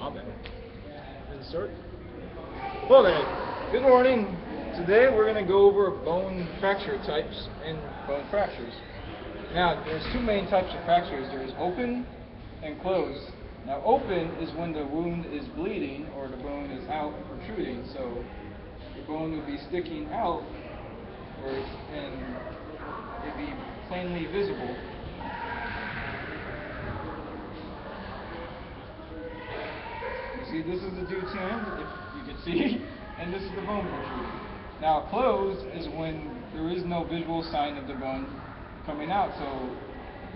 Okay. Insert. Okay. Good morning. Today we're going to go over bone fracture types and bone fractures. Now, there's two main types of fractures. There's open and closed. Now, open is when the wound is bleeding or the bone is out and protruding. So, the bone would be sticking out, and it'd be plainly visible. You see, this is the dude's hand, if you can see, and this is the bone protruding. Now, closed is when there is no visual sign of the bone coming out, so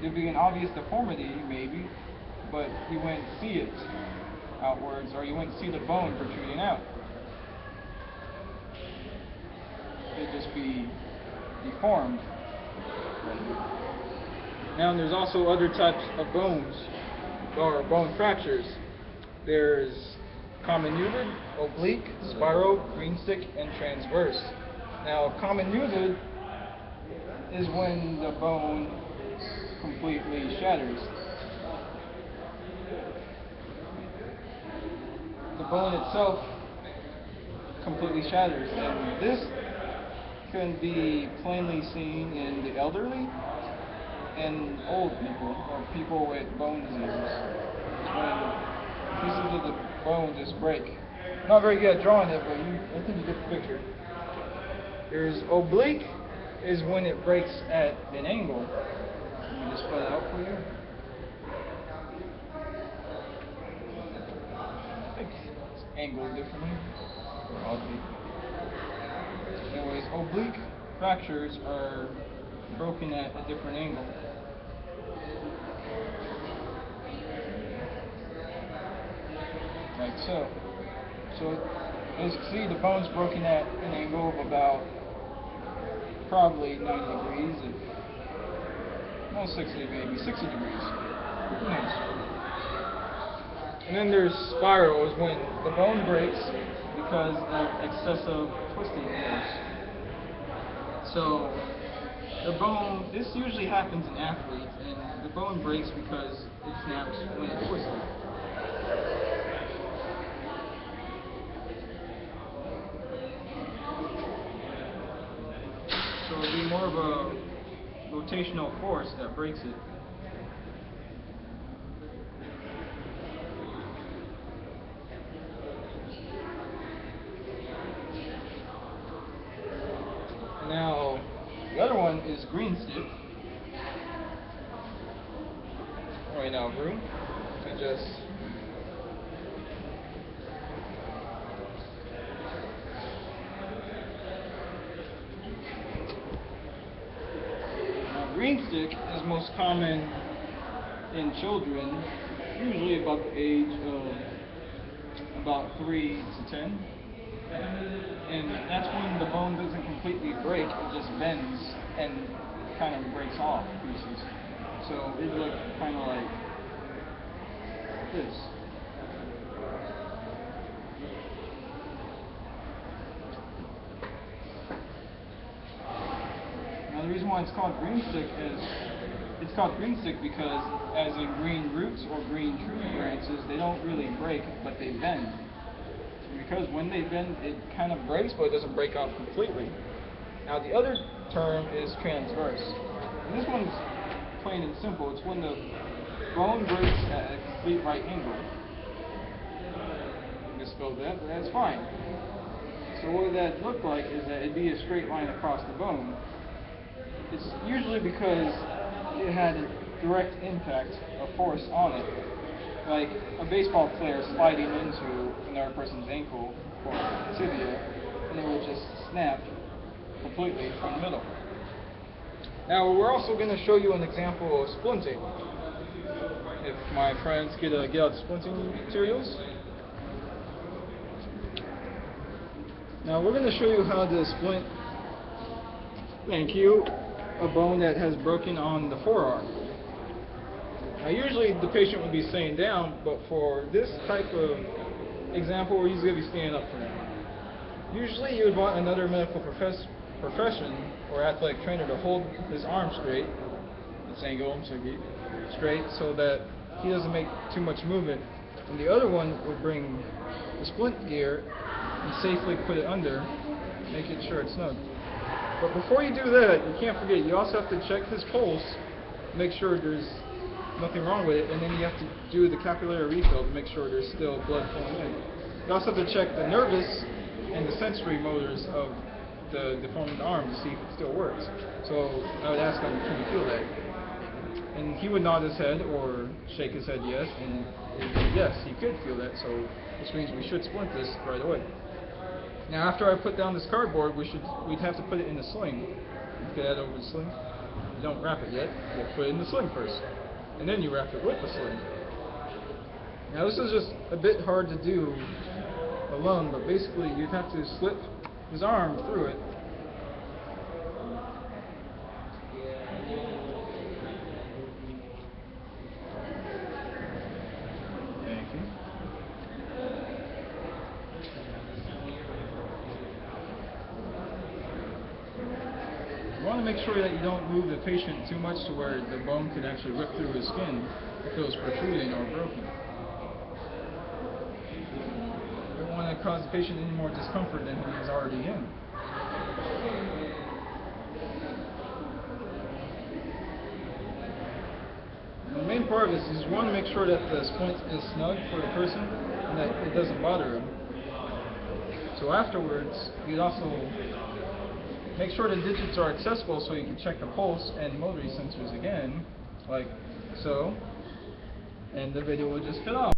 there'd be an obvious deformity, maybe, but you wouldn't see it outwards, or you wouldn't see the bone protruding out. It'd just be deformed. Now, there's also other types of bones, or bone fractures. There's comminuted, oblique, spiral, green stick, and transverse. Now, comminuted is when the bone completely shatters. The bone itself completely shatters, and this can be plainly seen in the elderly and old people, or people with bone diseases. When pieces of the bone just break. Not very good at drawing it, but I think you get the picture. There's oblique, is when it breaks at an angle. Let me just spell it out for you. I think it's angled differently. Or oblique. Anyways, oblique fractures are broken at a different angle. Like so. So, as you can see, the bone's broken at an angle of about probably 90 degrees, well, 60 maybe, 60 degrees. Who knows? And then there's spirals, when the bone breaks because of excessive twisting force. So, the bone, this usually happens in athletes, and the bone breaks because it snaps when it's twisted. So it'd be more of a rotational force that breaks it. Now, the other one is green stick. Right now, room. I just green stick is most common in children, usually about the age of about 3 to 10. And that's when the bone doesn't completely break, it just bends and kind of breaks off pieces. So it look kind of like this. Now the reason why it's called green stick is it's called green stick because as in green roots or green tree branches, they don't really break, but they bend. Because when they bend, it kind of breaks, but it doesn't break off completely. Now the other term is transverse. And this one's plain and simple. It's when the bone breaks at a complete right angle. I misspelled that, but that's fine. So what that look like is that it'd be a straight line across the bone. It's usually because it had a direct impact of force on it. Like a baseball player sliding into another person's ankle or tibia, and it would just snap completely from the middle. Now we're also going to show you an example of splinting. If my friends could get out the splinting materials. Now we're going to show you how to splint, thank you, a bone that has broken on the forearm. Now usually the patient would be staying down, but for this type of example, we're usually going to be standing up for them. Usually you would want another medical profession or athletic trainer to hold his arm straight, this angle, straight, so that he doesn't make too much movement And the other one would bring the splint gear and safely put it under, making sure it's snug. But before you do that, you can't forget, you also have to check his pulse, make sure there's nothing wrong with it, and then you have to do the capillary refill to make sure there's still blood flowing in. You also have to check the nervous and the sensory motors of the deformed arm to see if it still works. So I would ask him, can you feel that? And he would nod his head or shake his head yes, and yes, he could feel that, so which means we should splint this right away. Now after I put down this cardboard, we'd have to put it in the sling. Get that over the sling. You don't wrap it yet, you have to put it in the sling first. And then you wrap it with the sling. Now this is just a bit hard to do alone, but basically you'd have to slip his arm through it. Thank you. You want to make sure that you don't move the patient too much to where the bone could actually rip through his skin if it was protruding or broken. You don't want to cause the patient any more discomfort than he is already in. And the main part of this is you want to make sure that the splint is snug for the person and that it doesn't bother him. So afterwards, you'd also make sure the digits are accessible so you can check the pulse and motor sensors again, like so, and the video will just cut off.